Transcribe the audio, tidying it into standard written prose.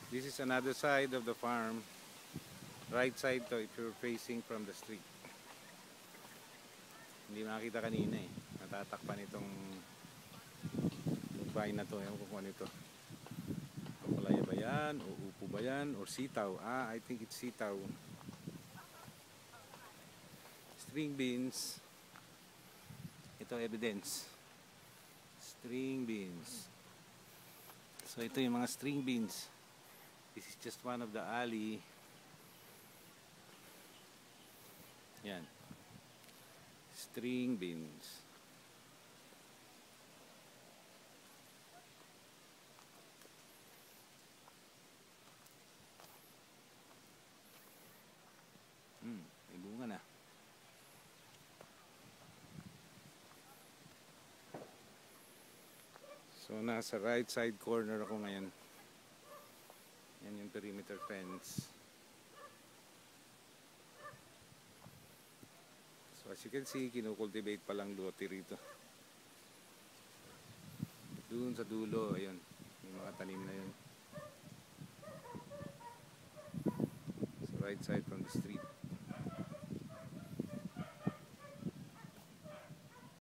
This is another side of the farm. Right side to if you're facing from the street. Hindi makita kanina eh. Natatakpan itong bahay na to. Ewan ko kung ano ito. Ampalaya ba yan? O upo ba yan? Or sitaw? Ah, I think it's sitaw. String beans. Ito evidence. String beans. So ito yung mga string beans. This is just one of the alley. Yan. String beans. May bunga na. So nasa right side corner ako ngayon. Yan yung perimeter fence. So as you can see, kinukultivate pa lang lote rito. Doon sa dulo, ayun, yung mga tanim na yun. Sa right side from the street.